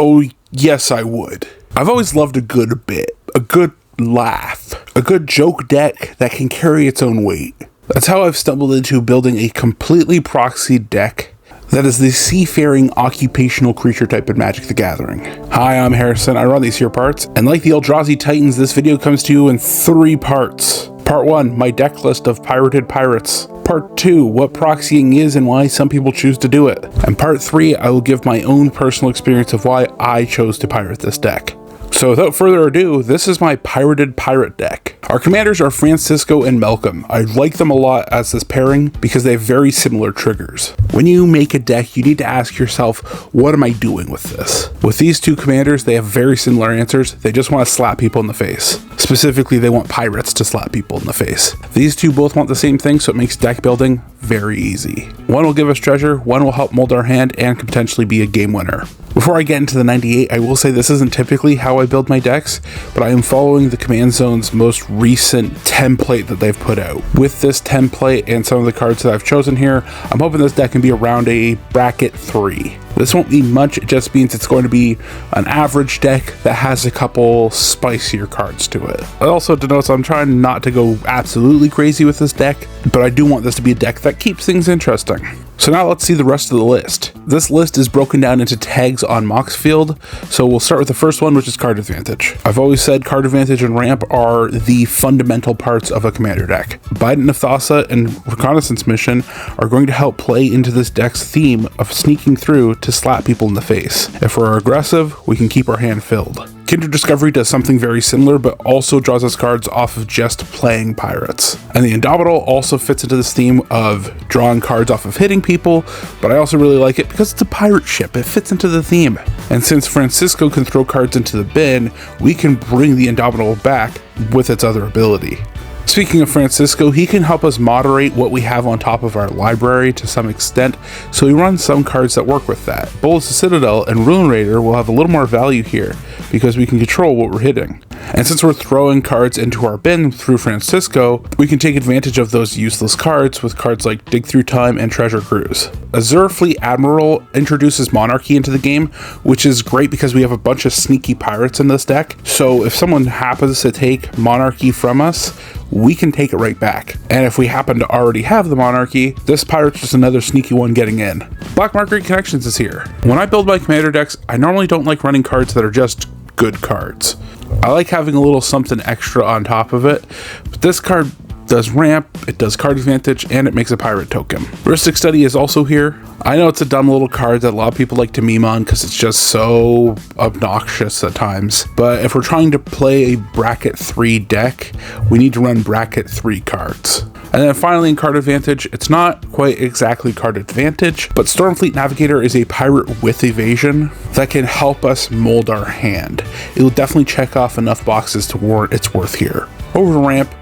Oh, yes, I would. I've always loved a good bit, a good laugh, a good joke deck that can carry its own weight. That's how I've stumbled into building a completely proxied deck that is the seafaring occupational creature type in Magic the Gathering. Hi, I'm Harrison, I run these here parts, and like the Eldrazi Titans, this video comes to you in 3 parts. Part 1, my deck list of pirated pirates. Part 2, what proxying is and why some people choose to do it. And Part 3, I will give my own personal experience of why I chose to pirate this deck. So without further ado, this is my pirated pirate deck. Our commanders are Francisco and Malcolm. I like them a lot as this pairing because they have very similar triggers. When you make a deck, you need to ask yourself, what am I doing with this? With these 2 commanders, they have very similar answers. They just want to slap people in the face. Specifically, they want pirates to slap people in the face. These 2 both want the same thing, so it makes deck building very easy. One will give us treasure, one will help mold our hand, and can potentially be a game winner. Before I get into the 98, I will say this isn't typically how I build my decks, but I am following the Command Zone's most recent template that they've put out. With this template and some of the cards that I've chosen here, I'm hoping this deck can be around a bracket 3. This won't be much, it just means it's going to be an average deck that has a couple spicier cards to it. It also denotes I'm trying not to go absolutely crazy with this deck, but I do want this to be a deck that keeps things interesting. So now let's see the rest of the list. This list is broken down into tags on Moxfield, so we'll start with the first one, which is card advantage. I've always said card advantage and ramp are the fundamental parts of a commander deck. Bident of Thassa and Reconnaissance Mission are going to help play into this deck's theme of sneaking through to slap people in the face. If we're aggressive, we can keep our hand filled. Kindred Discovery does something very similar, but also draws us cards off of just playing pirates. And the Indomitable also fits into this theme of drawing cards off of hitting people, but I also really like it because it's a pirate ship. It fits into the theme. And since Francisco can throw cards into the bin, we can bring the Indomitable back with its other ability. Speaking of Francisco, he can help us moderate what we have on top of our library to some extent, so we run some cards that work with that. Bolas the Citadel and Ruin Raider will have a little more value here, because we can control what we're hitting. And since we're throwing cards into our bin through Francisco, we can take advantage of those useless cards with cards like Dig Through Time and Treasure Cruise. Azure Fleet Admiral introduces Monarchy into the game, which is great because we have a bunch of sneaky pirates in this deck, so if someone happens to take Monarchy from us, we can take it right back. And if we happen to already have the Monarchy, this pirate's just another sneaky one getting in. Black Market Connections is here. When I build my commander decks, I normally don't like running cards that are just good cards. I like having a little something extra on top of it, but this card does ramp, it does card advantage, and it makes a pirate token. Heuristic Study is also here. I know it's a dumb little card that a lot of people like to meme on because it's just so obnoxious at times, but if we're trying to play a bracket 3 deck, we need to run bracket 3 cards. And then finally in card advantage, it's not quite exactly card advantage, but Stormfleet Navigator is a pirate with evasion that can help us mold our hand. It will definitely check off enough boxes to warrant its worth here. Over to ramp,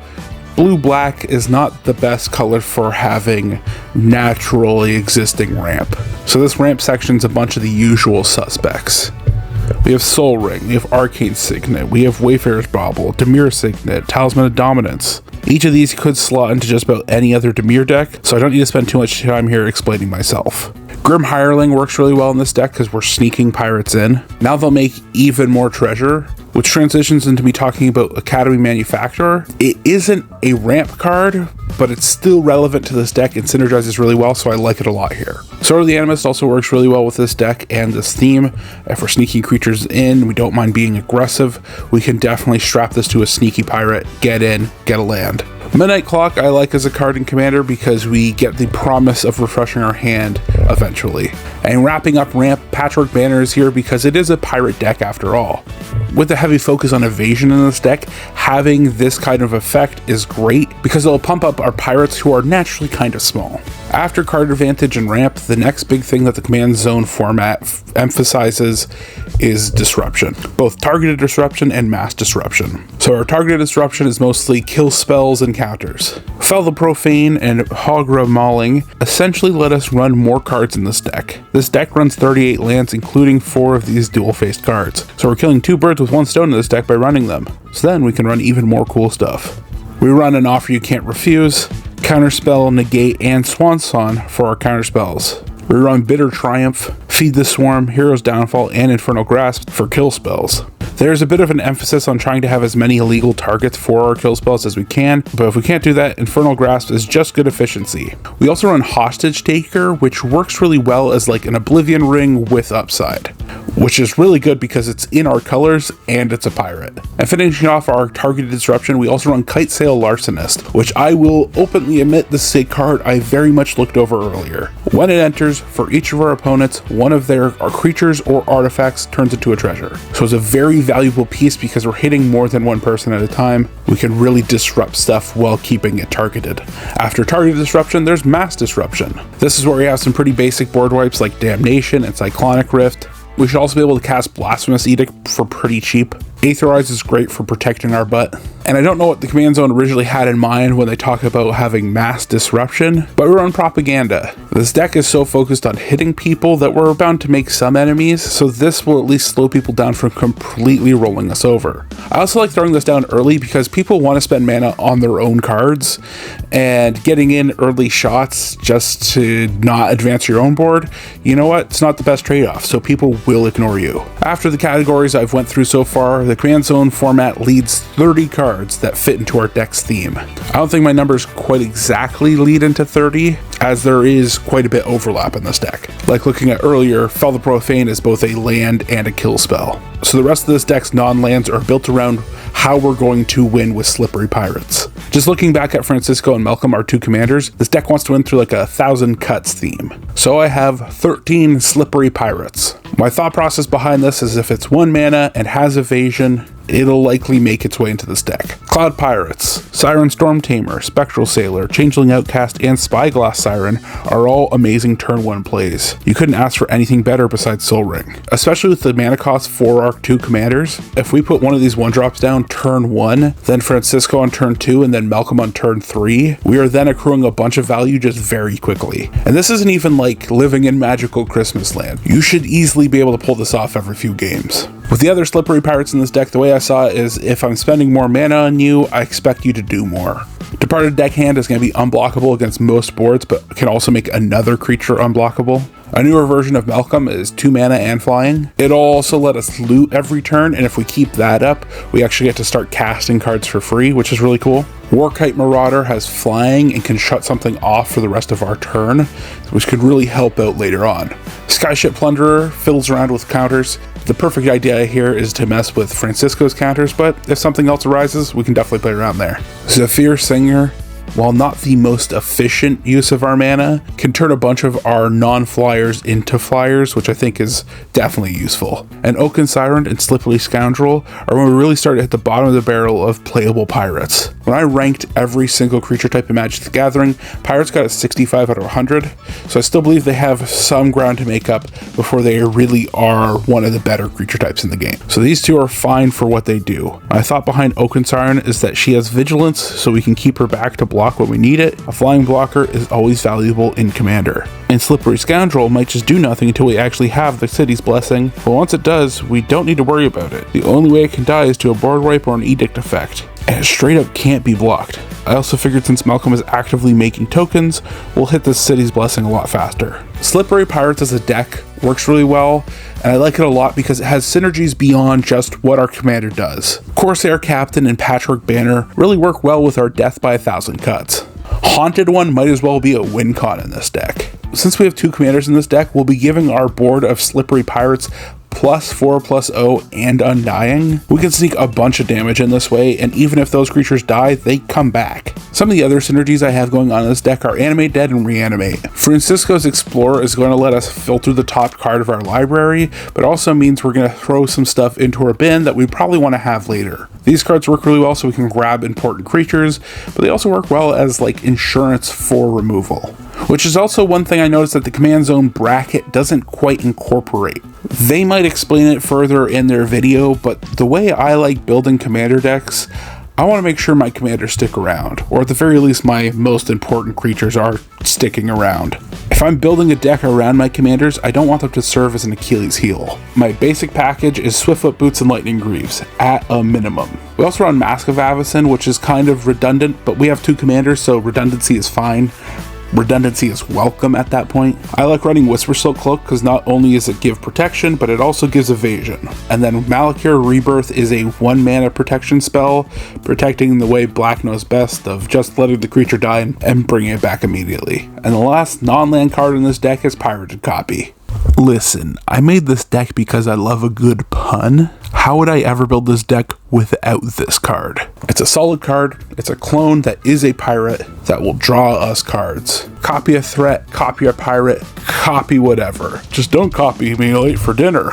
blue-black is not the best color for having naturally existing ramp. So this ramp section is a bunch of the usual suspects. We have Soul Ring, we have Arcane Signet, we have Wayfarer's Bauble, Dimir Signet, Talisman of Dominance. Each of these could slot into just about any other Dimir deck, so I don't need to spend too much time here explaining myself. Grim Hireling works really well in this deck because we're sneaking pirates in. Now they'll make even more treasure, which transitions into me talking about Academy Manufacturer. It isn't a ramp card, but it's still relevant to this deck and synergizes really well, so I like it a lot here. Sword of the Animist also works really well with this deck and this theme. If we're sneaking creatures in, we don't mind being aggressive, we can definitely strap this to a sneaky pirate, get in, get a land. Midnight Clock I like as a card in Commander because we get the promise of refreshing our hand eventually. And wrapping up ramp, Patchwork Banner is here because it is a pirate deck after all. With a heavy focus on evasion in this deck, having this kind of effect is great because it'll pump up our pirates who are naturally kind of small. After card advantage and ramp, the next big thing that the Command Zone format emphasizes is disruption, both targeted disruption and mass disruption. So our targeted disruption is mostly kill spells and counters. Fell the Profane and Hogra Mauling essentially let us run more cards in this deck. This deck runs 38 lands, including 4 of these dual-faced cards. So we're killing 2 birds with 1 stone in this deck by running them. So then we can run even more cool stuff. We run an Offer You Can't Refuse, Counterspell, Negate, and Swan Song for our counterspells. We run Bitter Triumph, Feed the Swarm, Hero's Downfall, and Infernal Grasp for kill spells. There's a bit of an emphasis on trying to have as many illegal targets for our kill spells as we can, but if we can't do that, Infernal Grasp is just good efficiency. We also run Hostage Taker, which works really well as like an Oblivion Ring with upside, which is really good because it's in our colors and it's a pirate. And finishing off our targeted disruption, we also run Kite Sail Larcenist, which I will openly admit this is a card I very much looked over earlier. When it enters, for each of our opponents, one of their creatures or artifacts turns into a treasure. So it's a very valuable piece because we're hitting more than one person at a time. We can really disrupt stuff while keeping it targeted. After targeted disruption, there's mass disruption. This is where we have some pretty basic board wipes like Damnation and Cyclonic Rift. We should also be able to cast Blasphemous Edict for pretty cheap. Aetherize is great for protecting our butt. And I don't know what the command zone originally had in mind when they talk about having mass disruption, but we run Propaganda. This deck is so focused on hitting people that we're bound to make some enemies, so this will at least slow people down from completely rolling us over. I also like throwing this down early because people want to spend mana on their own cards, and getting in early shots just to not advance your own board, you know what, it's not the best trade-off, so people will ignore you. After the categories I've went through so far, the command zone format leads 30 cards that fit into our deck's theme. I don't think my numbers quite exactly lead into 30, as there is quite a bit overlap in this deck. Like looking at earlier, Fell the Profane is both a land and a kill spell. So the rest of this deck's non-lands are built around how we're going to win with Slippery Pirates. Just looking back at Francisco and Malcolm, our two commanders, this deck wants to win through like a 1,000 cuts theme. So I have 13 Slippery Pirates. My thought process behind this is if it's 1 mana and has evasion, it'll likely make its way into this deck. Cloud Pirates, Siren Storm Tamer, Spectral Sailor, Changeling Outcast, and Spyglass Siren are all amazing turn 1 plays. You couldn't ask for anything better besides Soul Ring. Especially with the mana cost for our two commanders, if we put one of these 1-drops down turn 1, then Francisco on turn 2, and then Malcolm on turn 3, we are then accruing a bunch of value just very quickly. And this isn't even like living in magical Christmas land. You should easily be able to pull this off every few games. With the other Slippery Pirates in this deck, the way I saw it is if I'm spending more mana on you, I expect you to do more. Departed Deckhand is going to be unblockable against most boards, but can also make another creature unblockable. A newer version of Malcolm is 2 mana and flying. It'll also let us loot every turn, and if we keep that up, we actually get to start casting cards for free, which is really cool. Warkite Marauder has flying and can shut something off for the rest of our turn, which could really help out later on. Skyship Plunderer fills around with counters. The perfect idea here is to mess with Francisco's counters, but if something else arises, we can definitely play around there. Zephyr Singer, while not the most efficient use of our mana, can turn a bunch of our non-flyers into flyers, which I think is definitely useful. And Oaken Siren and Slippery Scoundrel are when we really start to hit the bottom of the barrel of playable pirates. When I ranked every single creature type in Magic the Gathering, pirates got a 65 out of 100, so I still believe they have some ground to make up before they really are one of the better creature types in the game. So these two are fine for what they do. My thought behind Oaken Siren is that she has vigilance, so we can keep her back to block when we need it. A flying blocker is always valuable in Commander. And Slippery Scoundrel might just do nothing until we actually have the City's Blessing, but once it does, we don't need to worry about it. The only way it can die is to a board wipe or an edict effect, and it straight up can't be blocked. I also figured since Malcolm is actively making tokens, we'll hit the City's Blessing a lot faster. Slippery Pirates as a deck works really well, and I like it a lot because it has synergies beyond just what our commander does. Corsair Captain and Patchwork Banner really work well with our Death by 1,000 Cuts. Haunted One might as well be a win con in this deck. Since we have two commanders in this deck, we'll be giving our board of Slippery Pirates +4/+0 and Undying. We can sneak a bunch of damage in this way, and even if those creatures die, they come back. Some of the other synergies I have going on in this deck are Animate Dead and Reanimate. Francisco's Explorer is going to let us filter the top card of our library, but also means we're going to throw some stuff into our bin that we probably want to have later. These cards work really well so we can grab important creatures, but they also work well as like insurance for removal. Which is also one thing I noticed that the Command Zone bracket doesn't quite incorporate. They might explain it further in their video, but the way I like building commander decks, I want to make sure my commanders stick around, or at the very least my most important creatures are sticking around. If I'm building a deck around my commanders, I don't want them to serve as an Achilles heel. My basic package is Swiftfoot Boots and Lightning Greaves, at a minimum. We also run Mask of Avacyn, which is kind of redundant, but we have two commanders, so redundancy is fine. redundancy is welcome at that point. I like running Whisper Silk Cloak because not only does it give protection, but it also gives evasion. And then Malakir Rebirth is a 1 mana protection spell, protecting the way Black knows best of just letting the creature die and bringing it back immediately. And the last non-land card in this deck is Pirated Copy. Listen, I made this deck because I love a good pun. How would I ever build this deck without this card? It's a solid card, it's a clone that is a pirate that will draw us cards. Copy a threat, copy a pirate, copy whatever. Just don't copy me late for dinner.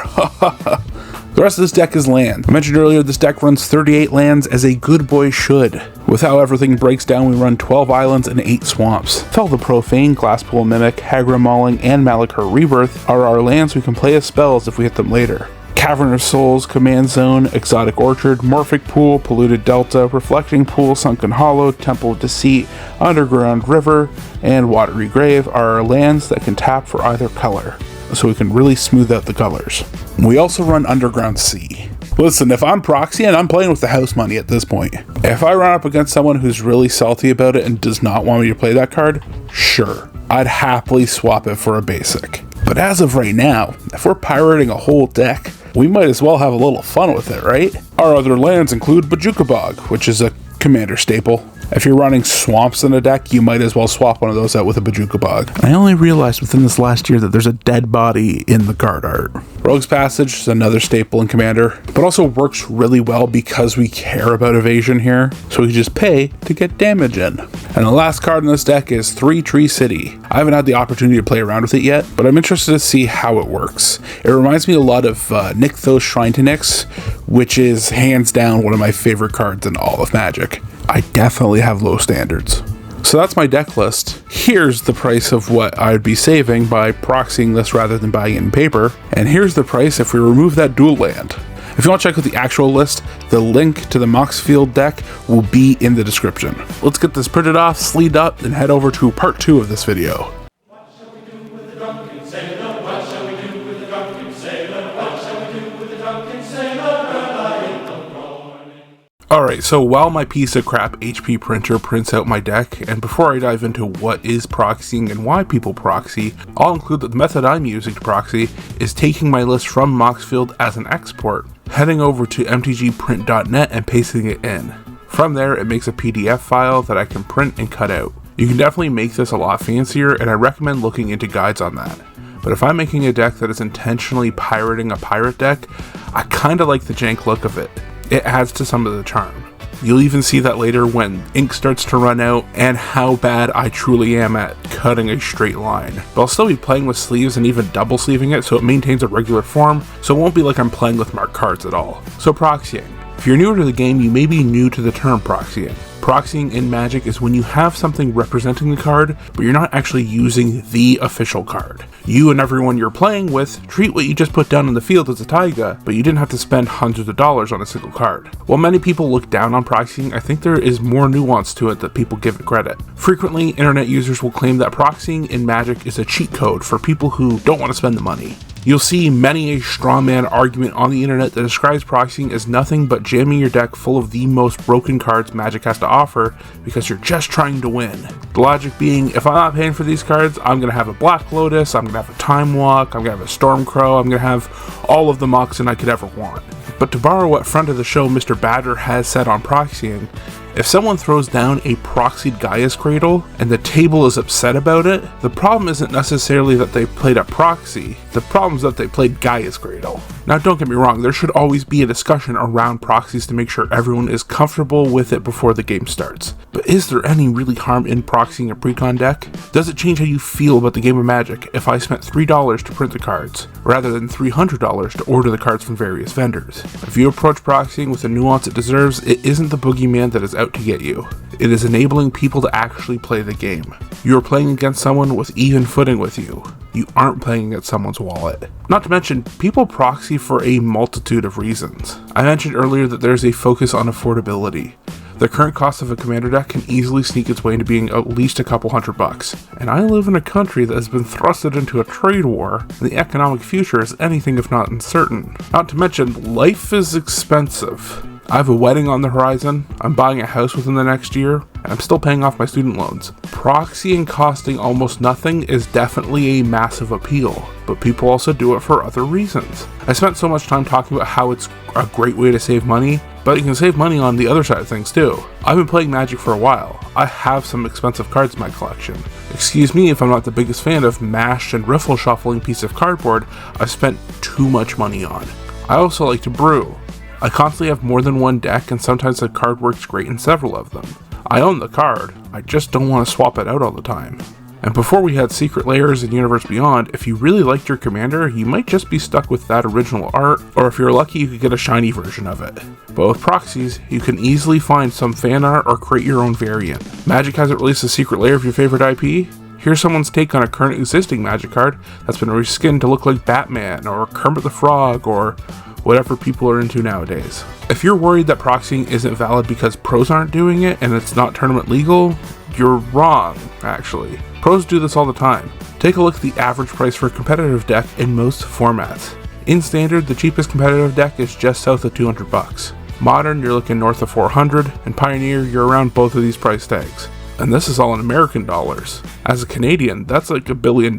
The rest of this deck is land. I mentioned earlier this deck runs 38 lands as a good boy should. With how everything breaks down, we run 12 islands and 8 swamps. Fel the Profane, Glasspool Mimic, Hagra Mauling, and Malakir Rebirth are our lands we can play as spells if we hit them later. Cavern of Souls, Command Zone, Exotic Orchard, Morphic Pool, Polluted Delta, Reflecting Pool, Sunken Hollow, Temple of Deceit, Underground River, and Watery Grave are our lands that can tap for either color, so we can really smooth out the colors. We also run Underground Sea. Listen, if I'm proxying, I'm playing with the house money at this point. If I run up against someone who's really salty about it and does not want me to play that card, sure, I'd happily swap it for a basic. But as of right now, if we're pirating a whole deck, we might as well have a little fun with it, right? Our other lands include Bojuka Bog, which is a commander staple. If you're running swamps in a deck, you might as well swap one of those out with a Bojuka Bog. I only realized within this last year that there's a dead body in the card art. Rogue's Passage is another staple in Commander, but also works really well because we care about evasion here, so we can just pay to get damage in. And the last card in this deck is 3 Tree City. I haven't had the opportunity to play around with it yet, but I'm interested to see how it works. It reminds me a lot of Nykthos Shrine to Nyx, which is hands down one of my favorite cards in all of Magic. I definitely have low standards. So that's my deck list. Here's the price of what I'd be saving by proxying this rather than buying it in paper. And here's the price if we remove that dual land. If you want to check out the actual list, the link to the Moxfield deck will be in the description. Let's get this printed off, sleeved up, and head over to part 2 of this video. What shall we do with the drunken sailor? What shall we do with the drunken sailor? What shall we do with the drunken sailor early in the morning? Alright, so while my piece of crap HP printer prints out my deck, and before I dive into what is proxying and why people proxy, I'll include that the method I'm using to proxy is taking my list from Moxfield as an export, heading over to mtg.print.net and pasting it in. From there, it makes a PDF file that I can print and cut out. You can definitely make this a lot fancier, and I recommend looking into guides on that. But if I'm making a deck that is intentionally pirating a pirate deck, I kinda like the jank look of it. It adds to some of the charm. You'll even see that later when ink starts to run out and how bad I truly am at cutting a straight line. But I'll still be playing with sleeves and even double sleeving it so it maintains a regular form, so it won't be like I'm playing with marked cards at all. So proxying. If you're newer to the game, you may be new to the term proxying. Proxying in Magic is when you have something representing the card, but you're not actually using the official card. You and everyone you're playing with treat what you just put down in the field as a taiga, but you didn't have to spend hundreds of dollars on a single card. While many people look down on proxying, I think there is more nuance to it that people give it credit. Frequently, internet users will claim that proxying in Magic is a cheat code for people who don't want to spend the money. You'll see many a strawman argument on the internet that describes proxying as nothing but jamming your deck full of the most broken cards Magic has to offer because you're just trying to win. The logic being, if I'm not paying for these cards, I'm going to have a Black Lotus, I'm going to have a Time Walk, I'm going to have a Stormcrow, I'm going to have all of the Moxen I could ever want. But to borrow what friend of the show Mr. Batter has said on proxying, if someone throws down a proxied Gaia's Cradle and the table is upset about it, the problem isn't necessarily that they played a proxy, the problem is that they played Gaia's Cradle. Now don't get me wrong, there should always be a discussion around proxies to make sure everyone is comfortable with it before the game starts. But is there any really harm in proxying a precon deck? Does it change how you feel about the game of Magic if I spent $3 to print the cards, rather than $300 to order the cards from various vendors? If you approach proxying with the nuance it deserves, it isn't the boogeyman that is out to get you. It is enabling people to actually play the game. You are playing against someone with even footing with you. You aren't playing against someone's wallet. Not to mention, people proxy for a multitude of reasons. I mentioned earlier that there's a focus on affordability. The current cost of a commander deck can easily sneak its way into being at least a couple $100. And I live in a country that has been thrusted into a trade war, and the economic future is anything if not uncertain. Not to mention, life is expensive. I have a wedding on the horizon, I'm buying a house within the next year, and I'm still paying off my student loans. Proxying costing almost nothing is definitely a massive appeal, but people also do it for other reasons. I spent so much time talking about how it's a great way to save money, but you can save money on the other side of things too. I've been playing Magic for a while. I have some expensive cards in my collection. Excuse me if I'm not the biggest fan of mashed and riffle shuffling piece of cardboard I've spent too much money on. I also like to brew. I constantly have more than one deck, and sometimes the card works great in several of them. I own the card, I just don't want to swap it out all the time. And before we had Secret Layers and Universe Beyond, if you really liked your commander, you might just be stuck with that original art, or if you're lucky you could get a shiny version of it. But with proxies, you can easily find some fan art or create your own variant. Magic hasn't released a secret layer of your favorite IP? Here's someone's take on a current existing Magic card that's been reskinned to look like Batman, or Kermit the Frog, or whatever people are into nowadays. If you're worried that proxying isn't valid because pros aren't doing it and it's not tournament legal, you're wrong, actually. Pros do this all the time. Take a look at the average price for a competitive deck in most formats. In Standard, the cheapest competitive deck is just south of $200. Modern, you're looking north of $400, and Pioneer, you're around both of these price tags. And this is all in American dollars. As a Canadian, that's like $1 billion.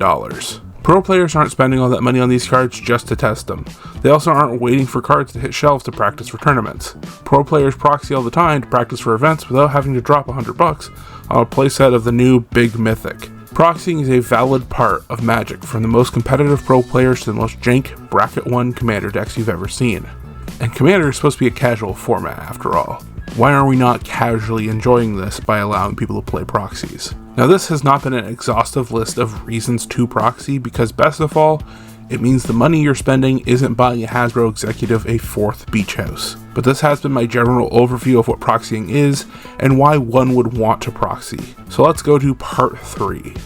Pro players aren't spending all that money on these cards just to test them. They also aren't waiting for cards to hit shelves to practice for tournaments. Pro players proxy all the time to practice for events without having to drop $100 on a playset of the new Big Mythic. Proxying is a valid part of Magic, from the most competitive pro players to the most jank Bracket 1 Commander decks you've ever seen. And Commander is supposed to be a casual format after all. Why are we not casually enjoying this by allowing people to play proxies? Now, this has not been an exhaustive list of reasons to proxy, because best of all, it means the money you're spending isn't buying a Hasbro executive a 4th beach house. But this has been my general overview of what proxying is and why one would want to proxy. So let's go to part 3.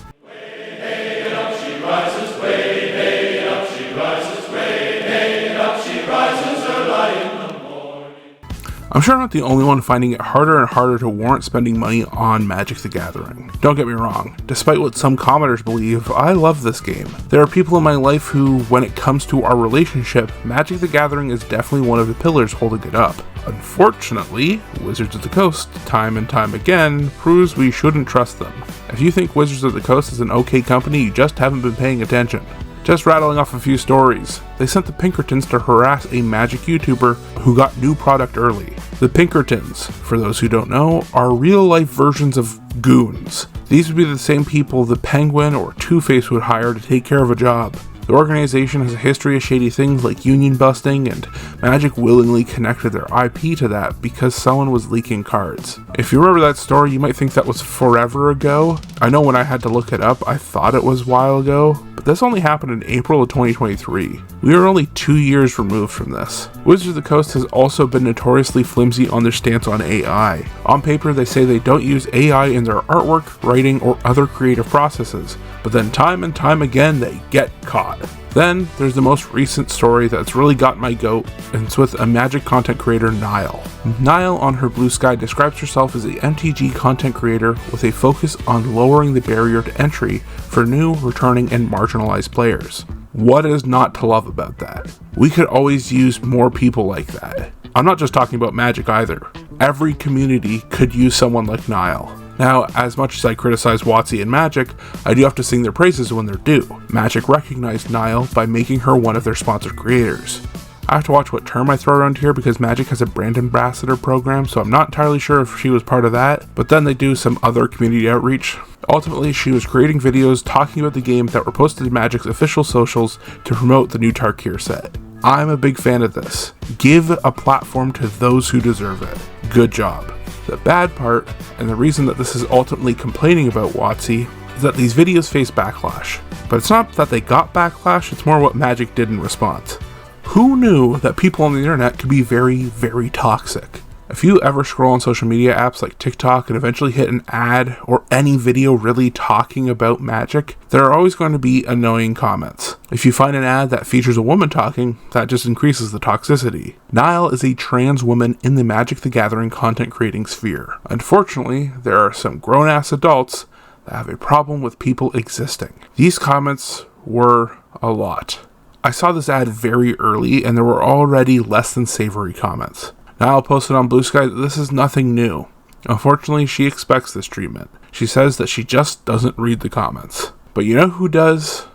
I'm sure I'm not the only one finding it harder and harder to warrant spending money on Magic the Gathering. Don't get me wrong, despite what some commenters believe, I love this game. There are people in my life who, when it comes to our relationship, Magic the Gathering is definitely one of the pillars holding it up. Unfortunately, Wizards of the Coast, time and time again, proves we shouldn't trust them. If you think Wizards of the Coast is an okay company, you just haven't been paying attention. Just rattling off a few stories. They sent the Pinkertons to harass a Magic YouTuber who got new product early. The Pinkertons, for those who don't know, are real-life versions of goons. These would be the same people the Penguin or Two-Face would hire to take care of a job. The organization has a history of shady things like union busting, and Magic willingly connected their IP to that because someone was leaking cards. If you remember that story, you might think that was forever ago. I know when I had to look it up, I thought it was a while ago, but this only happened in April of 2023. We are only 2 years removed from this. Wizards of the Coast has also been notoriously flimsy on their stance on AI. On paper, they say they don't use AI in their artwork, writing, or other creative processes, but then time and time again, they get caught. Then, there's the most recent story that's really got my goat, and it's with a Magic content creator, Nile. Nile, on her Blue Sky, describes herself as a MTG content creator with a focus on lowering the barrier to entry for new, returning, and marginalized players. What is not to love about that? We could always use more people like that. I'm not just talking about Magic either. Every community could use someone like Nile. Now, as much as I criticize WotC and Magic, I do have to sing their praises when they're due. Magic recognized Nile by making her one of their sponsored creators. I have to watch what term I throw around here because Magic has a brand ambassador program, so I'm not entirely sure if she was part of that, but then they do some other community outreach. Ultimately, she was creating videos talking about the game that were posted to Magic's official socials to promote the new Tarkir set. I'm a big fan of this. Give a platform to those who deserve it. Good job. The bad part, and the reason that this is ultimately complaining about WotC, is that these videos face backlash. But it's not that they got backlash, it's more what Magic did in response. Who knew that people on the internet could be very, very toxic? If you ever scroll on social media apps like TikTok and eventually hit an ad or any video really talking about Magic, there are always going to be annoying comments. If you find an ad that features a woman talking, that just increases the toxicity. Nile is a trans woman in the Magic the Gathering content creating sphere. Unfortunately, there are some grown-ass adults that have a problem with people existing. These comments were a lot. I saw this ad very early and there were already less than savory comments. Nile posted on Blue Sky that this is nothing new. Unfortunately, she expects this treatment. She says that she just doesn't read the comments. But you know who does?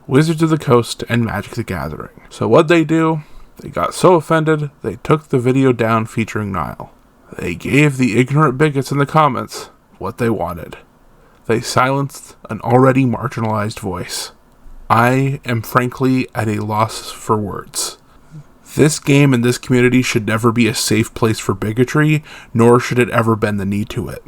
Wizards of the Coast and Magic the Gathering. So what'd they do? They got so offended, they took the video down featuring Nile. They gave the ignorant bigots in the comments what they wanted. They silenced an already marginalized voice. I am frankly at a loss for words. This game and this community should never be a safe place for bigotry, nor should it ever bend the knee to it.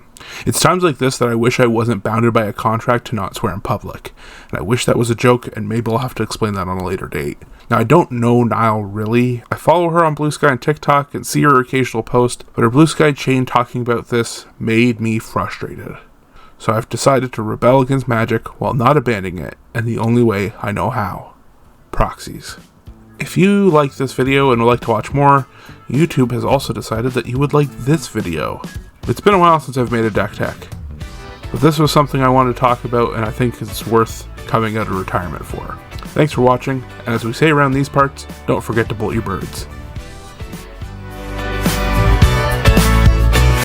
It's times like this that I wish I wasn't bounded by a contract to not swear in public. And I wish that was a joke, and maybe I'll have to explain that on a later date. Now, I don't know Nile really. I follow her on Blue Sky and TikTok and see her occasional post, but her Blue Sky chain talking about this made me frustrated. So I've decided to rebel against Magic while not abandoning it, and the only way I know how. Proxies. If you like this video and would like to watch more, YouTube has also decided that you would like this video. It's been a while since I've made a deck tech, but this was something I wanted to talk about and I think it's worth coming out of retirement for. Thanks for watching, and as we say around these parts, don't forget to bolt your birds.